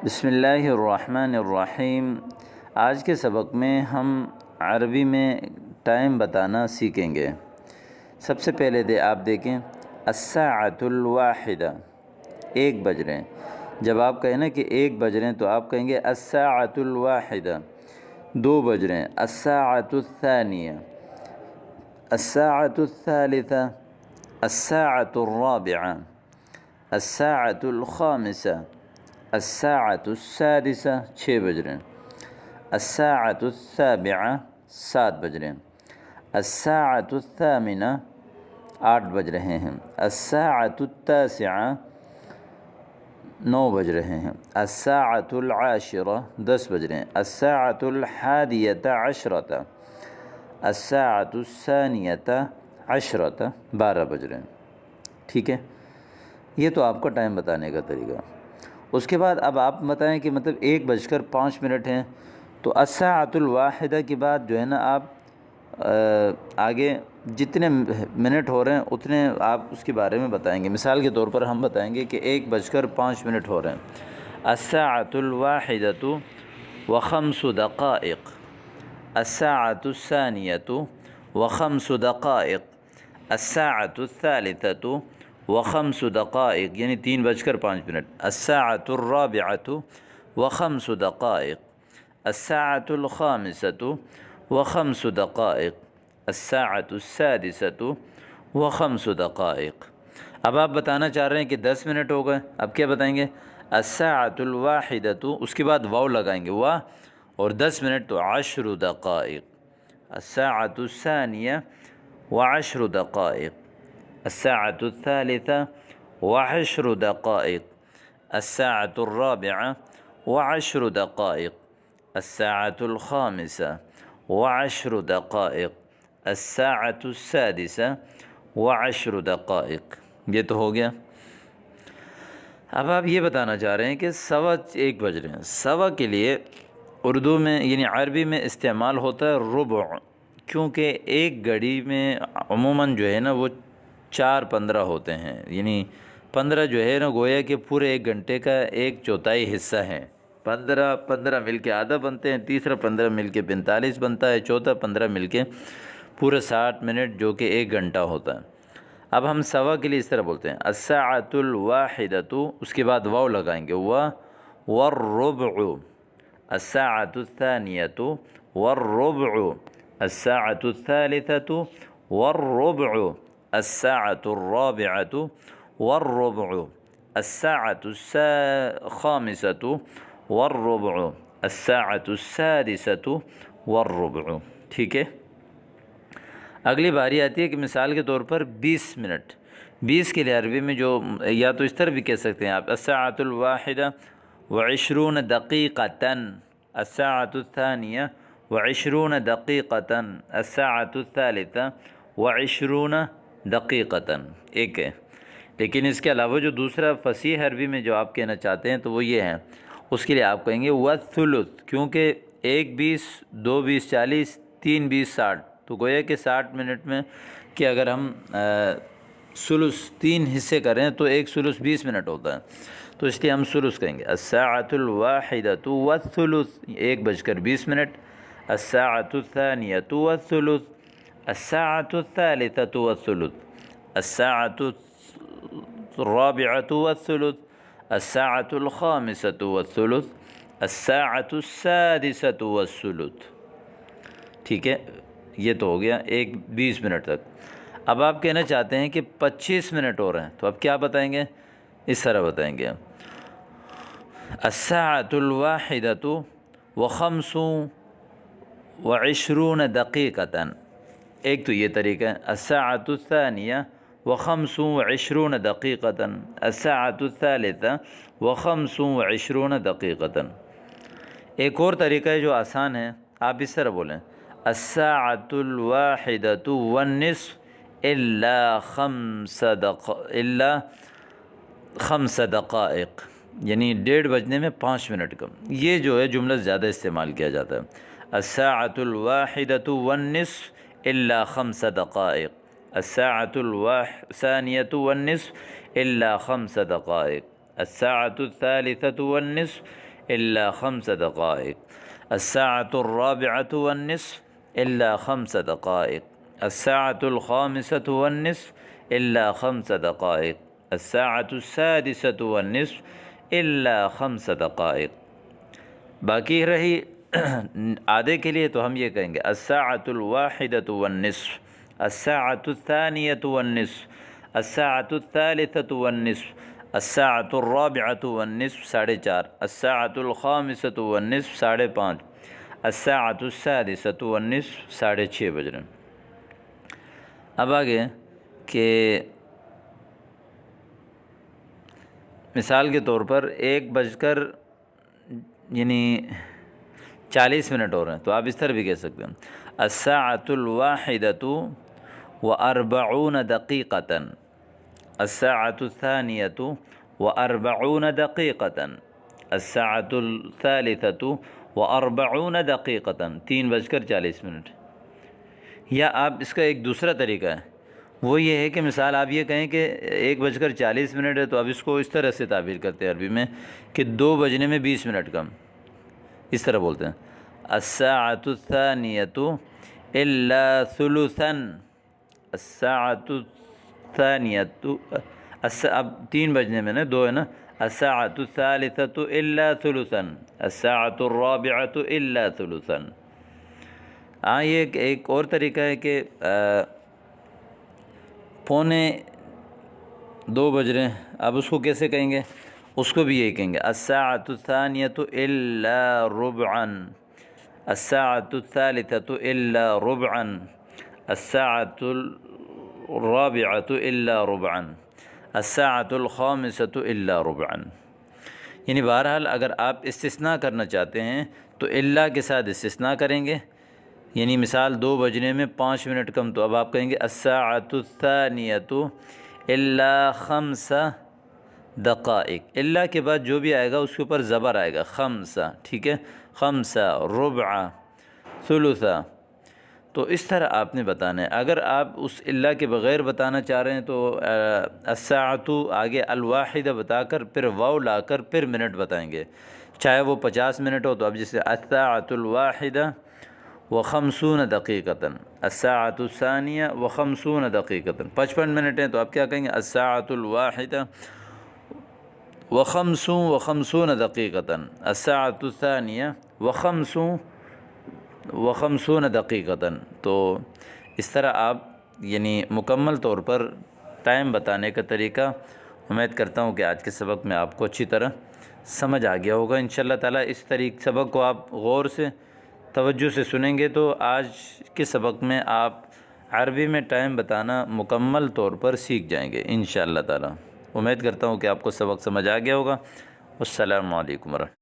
بسم اللہ الرحمن الرحیم۔ آج کے سبق میں ہم عربی میں ٹائم بتانا سیکھیں گے۔ سب سے پہلے آپ دیکھیں الساعۃ الواحدہ، 1 بج رہے ہیں۔ جب آپ کہیں نا کہ 1 بج رہے ہیں تو آپ کہیں گے الساعۃ الواحدہ۔ 2 بج رہے ہیں الساعۃ الثانیہ، الساعۃ الثالثہ، الساعۃ الرابعہ، الساعۃ الخامسہ، الساعۃ السادسہ، 6 بج رہے ہیں۔ الساعۃ السابعہ، 7 بج رہے ہیں۔ الساعۃ الثامنہ، 8 بج رہے ہیں۔ الساعۃ التاسعہ، 9 بج رہے ہیں۔ الساعۃ العاشرہ، 10 بج رہے ہیں۔ الساعۃ الحادیۃ عشرۃ، الساعۃ الثانیۃ عشرۃ، 12 بج رہے ہیں۔ ٹھیک ہے، یہ تو آپ کا ٹائم بتانے کا طریقہ۔ اس کے بعد اب آپ بتائیں کہ مطلب 1:05 ہیں، تو الساعۃ الواحدہ کے بعد جو ہے نا آپ آگے جتنے منٹ ہو رہے ہیں اتنے آپ اس کے بارے میں بتائیں گے۔ مثال کے طور پر ہم بتائیں گے کہ 1:05 ہو رہے ہیں۔ الساعۃ الواحدۃ وخمس دقائق، الساعۃ الثانیۃ وخمس دقائق، الساعۃ الثالثۃ وخمس دقائق، یعنی 3:05۔ الساعۃ الرابعۃ وخمس دقائق، الساعۃ الخامسۃ وخمس دقائق، الساعۃ السادسۃ وخمس دقائق۔ اب آپ بتانا چاہ رہے ہیں کہ 10 منٹ ہو گئے، اب کیا بتائیں گے؟ الساعۃ الواحدۃ، اس کے بعد واو لگائیں گے، وا، اور 10 منٹ تو 10 دقائق۔ الساعۃ الثانیہ و10 دقائق، الساعۃ الثالثہ و10 دقائق، الساعۃ الرابعہ و10 دقائق، الساعۃ الخامسہ و10 دقائق، الساعۃ السادسہ و10 دقائق۔ یہ تو ہو گیا۔ اب آپ یہ بتانا چاہ رہے ہیں کہ 1:15 بج رہے ہیں۔ سوا کے لیے اردو میں یعنی عربی میں استعمال ہوتا ہے ربع، کیونکہ ایک گھڑی میں عموماً جو ہے نا وہ 4:15 ہوتے ہیں، یعنی 15 جو ہے نا گویا کہ پورے 1 گھنٹے کا 1/4 حصہ ہے۔ 15 مل کے آدھا بنتے ہیں، تیسرا 15 مل کے 45 بنتا ہے، چوتھا 15 مل کے پورے 60 منٹ جو کہ 1 گھنٹہ ہوتا ہے۔ اب ہم سوا کے لیے اس طرح بولتے ہیں الساعۃ الواحدۃ، اس کے بعد واو لگائیں گے، والربع، الساعۃ الثانیۃ والربع، الساعۃ الثالثۃ والربع، الساعۃ الرابعۃ والربع، الساعۃ الخامسۃ والربع، الساعۃ السادسۃ والربع۔ ٹھیک ہے، اگلی باری آتی ہے کہ مثال کے طور پر 20 منٹ۔ 20 کے لیے عربی میں جو یا تو اس طرح بھی کہہ سکتے ہیں آپ الساعۃ الواحدہ و20 دقیقۃ، الساعۃ الثانیہ و20 دقیقۃ، الساعۃ الثالثہ و20 دقیقۃ۔ ایک ہے، لیکن اس کے علاوہ جو دوسرا فصیح عربی میں جو آپ کہنا چاہتے ہیں تو وہ یہ ہے، اس کے لیے آپ کہیں گے والثلث، کیونکہ 1:20، 2:20 40، 3:20 60، تو گویا کہ 60 منٹ میں کہ اگر ہم ثلث 3 حصے کریں تو 1 ثلث 20 منٹ ہوتا ہے، تو اس لیے ہم ثلث کہیں گے۔ الساعۃ الواحدۃ والثلث، 1:20، الساعۃ الثانیۃ والثلث، الساعۃ الثالثۃ والثلث، الساعۃ الرابعۃ والثلث، الساعۃ الخامسۃ والثلث، الساعۃ السادسۃ والثلث۔ ٹھیک ہے، یہ تو ہو گیا 20 منٹ تک۔ اب آپ کہنا چاہتے ہیں کہ 25 منٹ ہو رہے ہیں، تو اب کیا بتائیں گے؟ اس طرح بتائیں گے الساعۃ الواحدۃ وخمس و20 دقیقۃ۔ ایک تو یہ طریقہ ہے، الساعۃ الثانیہ وخمس و20 دقیقۃ، الساعۃ الثالثہ وخمس و20 دقیقۃ۔ ایک اور طریقہ ہے جو آسان ہے، آپ اس طرح بولیں الساعۃ الواحدۃ والنصف الا خمس دقائق، یعنی 1:30 بجنے میں 5 منٹ کم۔ یہ جو ہے جملہ زیادہ استعمال کیا جاتا ہے، الساعۃ الواحدۃ والنصف الا 5 دقائق، الساعۃ الثانیۃ والنصف الا 5 دقائق، الساعة الثالثة والنصف إلا 5 دقائق. الساعة الرابعة والنصف إلا 5 دقائق. الساعة الخامسة والنصف إلا 5 دقائق. الساعة السادسة والنصف إلا 5 دقائق. باقی رہی آدھے کے لیے تو ہم یہ کہیں گے الساعة الواحدة والنصف، الساعة الثانية والنصف، الساعة الثالثة والنصف، الساعة الرابعة والنصف 4:30، الساعة الخامسة والنصف 5:30، الساعة السادسة والنصف 6:30 بج رہے ہیں۔ اب آگے کہ مثال کے طور پر 1 یعنی 40 منٹ ہو رہے ہیں تو آپ اس طرح بھی کہہ سکتے ہیں الساعة الواحدة و40 دقيقة، الساعة الثانية و40 دقيقة، الساعة الثالثة و40 دقيقة، 3:40 منٹ۔ یا آپ اس کا ایک دوسرا طریقہ ہے، وہ یہ ہے کہ مثال آپ یہ کہیں کہ 1:40 منٹ ہے تو اب اس کو اس طرح سے تعبیر کرتے ہیں عربی میں کہ 2 بجنے میں 20 منٹ کم، اس طرح بولتے ہیں الساعة الثانية إلا ثلثا، الساعة الثانية اب 3 بجنے میں نا 2 ہے نا، الساعة الثالثة إلا ثلثا، الساعة الرابعة إلا ثلثا۔ ہاں یہ ایک اور طریقہ ہے کہ 1:45 بج رہے ہیں، اب اس کو کیسے کہیں گے؟ اس کو بھی یہی کہیں گے الساعة الثانية إلا ربعا، الساعة الثالثة إلا ربعا، الساعة الرابعة إلا ربعا، الساعة الخامسة إلا ربعا۔ یعنی بہرحال اگر آپ استثناء کرنا چاہتے ہیں تو الا کے ساتھ استثناء کریں گے، یعنی مثال 2 بجنے میں 5 منٹ کم، تو اب آپ کہیں گے الساعة الثانية إلا 5 دقائق، الا کے بعد جو بھی آئے گا اس کے اوپر زبر آئے گا 5، ٹھیک ہے، 5 ربع ثلثا۔ تو اس طرح آپ نے بتانا ہے۔ اگر آپ اس الا کے بغیر بتانا چاہ رہے ہیں تو الساعة آگے الواحدہ بتا کر پھر واو لا کر پھر منٹ بتائیں گے، چاہے وہ 50 منٹ ہو تو اب جیسے الساعة الواحدہ و50 دقيقة، الساعة الثانية و50 دقيقة، 55 منٹ ہیں تو آپ کیا کہیں گے الساعة الواحدة و50 دقيقة، الساعة الثانية و50 دقيقة۔ تو اس طرح آپ یعنی مکمل طور پر ٹائم بتانے کا طریقہ امید کرتا ہوں کہ آج کے سبق میں آپ کو اچھی طرح سمجھ آ گیا ہوگا انشاءاللہ تعالیٰ۔ اس سبق کو آپ غور سے توجہ سے سنیں گے تو آج کے سبق میں آپ عربی میں ٹائم بتانا مکمل طور پر سیکھ جائیں گے انشاءاللہ تعالیٰ۔ امید کرتا ہوں کہ آپ کو سبق سمجھ آ گیا ہوگا۔ السلام علیکم ورحمۃ اللہ۔